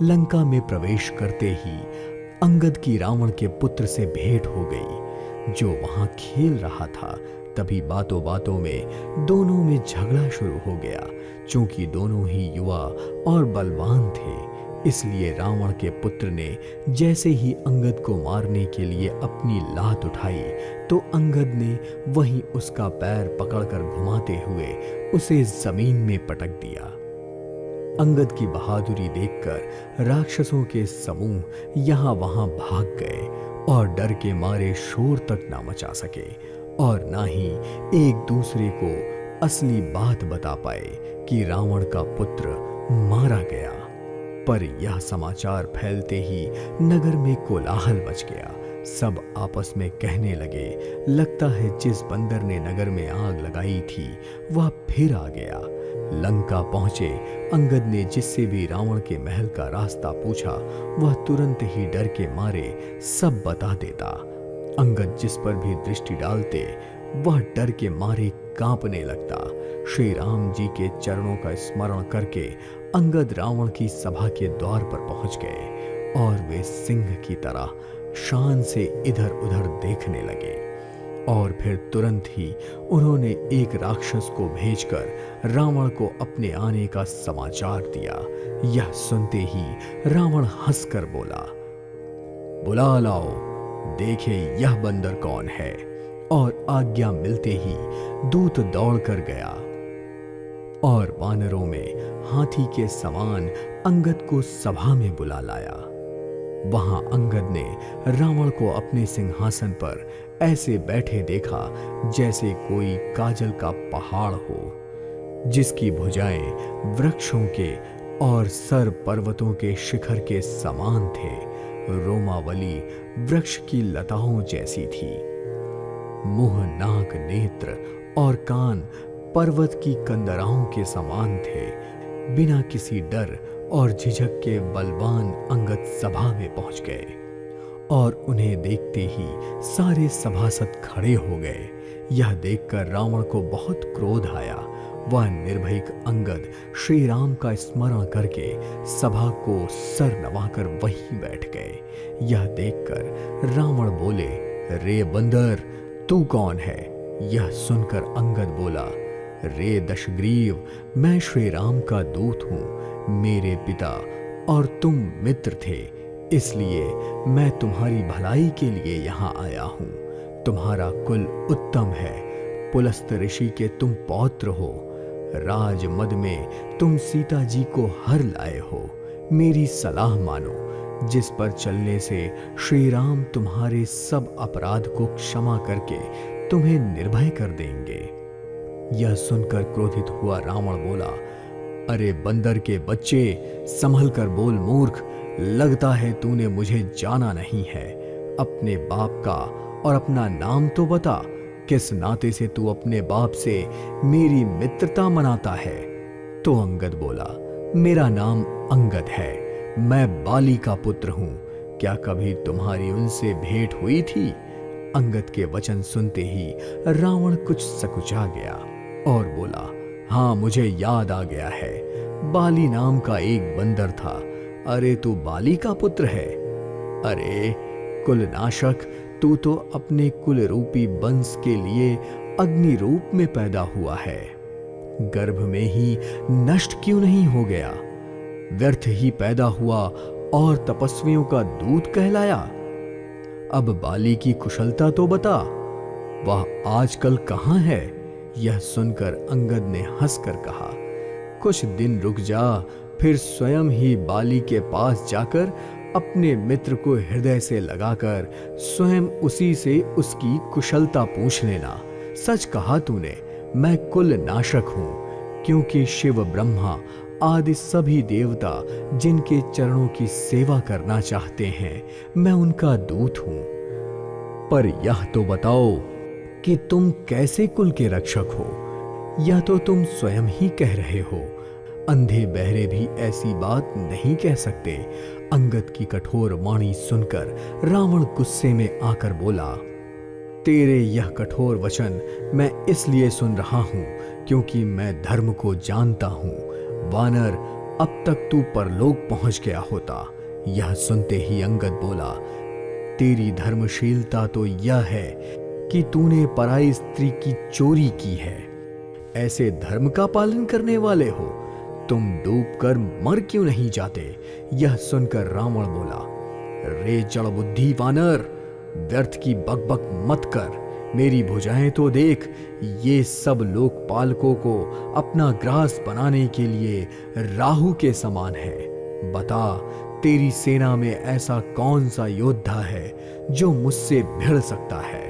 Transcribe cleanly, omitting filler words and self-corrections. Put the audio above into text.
लंका में प्रवेश करते ही अंगद की रावण के पुत्र से भेंट हो गई, जो वहां खेल रहा था। तभी बातों बातों में दोनों में झगड़ा शुरू हो गया। चूंकि दोनों ही युवा और बलवान थे, इसलिए रावण के पुत्र ने जैसे ही अंगद को मारने के लिए अपनी लात उठाई, तो अंगद ने वहीं उसका पैर पकड़कर घुमाते हुए उसे जमीन में पटक दिया। अंगद की बहादुरी देखकर राक्षसों के समूह यहां वहां भाग गए और डर के मारे शोर तक ना मचा सके और ना ही एक दूसरे को असली बात बता पाए कि रावण का पुत्र मारा गया। पर यह समाचार फैलते ही नगर में कोलाहल मच गया। सब आपस में कहने लगे, लगता है जिस बंदर ने नगर में आग लगाई थी वह फिर आ गया। लंका पहुंचे अंगद ने जिससे भी रावण के महल का रास्ता पूछा, वह तुरंत ही डर के मारे सब बता देता। अंगद जिस पर भी दृष्टि डालते, वह डर के मारे कांपने लगता। श्री राम जी के चरणों का स्मरण करके अंगद रावण की सभा के द्वार पर पहुंच गए और वे सिंह की तरह शान से इधर उधर देखने लगे। और फिर तुरंत ही उन्होंने एक राक्षस को भेजकर रावण को अपने आने का समाचार दिया। यह सुनते ही रावण हंसकर बोला, बुला लाओ, देखे यह बंदर कौन है। और आज्ञा मिलते ही दूत दौड़कर गया और वानरों में हाथी के समान अंगद को सभा में बुला लाया। वहां अंगद ने रावण को अपने सिंहासन पर ऐसे बैठे देखा जैसे कोई काजल का पहाड़ हो, जिसकी भुजाएं वृक्षों के और सर पर्वतों के शिखर के समान थे। रोमावली वृक्ष की लताओं जैसी थी। मुंह, नाक, नेत्र और कान पर्वत की कंदराओं के समान थे। बिना किसी डर और झिझक के बलवान अंगद सभा में पहुंच गए और उन्हें देखते ही सारे सभासद खड़े हो गए। यह देखकर रावण को बहुत क्रोध आया। वह निर्भीक अंगद श्री राम का स्मरण करके सभा को सर नवाकर वहीं बैठ गए। यह देखकर रावण बोले, रे बंदर, तू कौन है? यह सुनकर अंगद बोला, रे दशग्रीव, मैं श्री राम का दूत हूं। मेरे पिता और तुम मित्र थे, इसलिए मैं तुम्हारी भलाई के लिए यहाँ आया हूँ। तुम्हारा कुल उत्तम है, पुलस्त ऋषि के तुम पौत्र हो। राजमद में तुम सीता जी को हर लाए हो। मेरी सलाह मानो, जिस पर चलने से श्री राम तुम्हारे सब अपराध को क्षमा करके तुम्हें निर्भय कर देंगे। यह सुनकर क्रोधित हुआ रावण बोला, अरे बंदर के बच्चे, संभल कर बोल मूर्ख। लगता है तूने मुझे जाना नहीं है। अपने बाप का और अपना नाम तो बता। किस नाते से तू अपने बाप से मेरी मित्रता मनाता है? तो अंगद बोला, मेरा नाम अंगद है, मैं बाली का पुत्र हूं। क्या कभी तुम्हारी उनसे भेंट हुई थी? अंगद के वचन सुनते ही रावण कुछ सकुचा गया और बोला, हाँ, मुझे याद आ गया है। बाली नाम का एक बंदर था। अरे तू बाली का पुत्र है? अरे कुलनाशक, तू तो अपने कुल रूपी वंश के लिए अग्नि रूप में पैदा हुआ है। गर्भ में ही नष्ट क्यों नहीं हो गया? व्यर्थ ही पैदा हुआ और तपस्वियों का दूत कहलाया। अब बाली की कुशलता तो बता, वह आजकल कहां है? यह सुनकर अंगद ने हंसकर कहा, कुछ दिन रुक जा, फिर स्वयं ही बाली के पास जाकर अपने मित्र को हृदय से लगाकर स्वयं उसी से उसकी कुशलता पूछ लेना। सच कहा तूने, मैं कुल नाशक हूं, क्योंकि शिव, ब्रह्मा आदि सभी देवता जिनके चरणों की सेवा करना चाहते हैं, मैं उनका दूत हूं। पर यह तो बताओ कि तुम कैसे कुल के रक्षक हो? यह तो तुम स्वयं ही कह रहे हो। अंधे बहरे भी ऐसी बात नहीं कह सकते। अंगद की कठोर वाणी सुनकर रावण गुस्से में आकर बोला, तेरे यह कठोर वचन मैं इसलिए सुन रहा हूं क्योंकि मैं धर्म को जानता हूं। वानर, अब तक तू परलोक पहुंच गया होता। यह सुनते ही अंगद बोला, तेरी धर्मशीलता तो यह है कि तूने पराई स्त्री की चोरी की है। ऐसे धर्म का पालन करने वाले हो, तुम डूबकर मर क्यों नहीं जाते? यह सुनकर रावण बोला, रे जड़ बुद्धि वानर, व्यर्थ की बकबक मत कर। मेरी भुजाएं तो देख, ये सब लोकपालकों को अपना ग्रास बनाने के लिए राहु के समान है। बता, तेरी सेना में ऐसा कौन सा योद्धा है जो मुझसे भिड़ सकता है?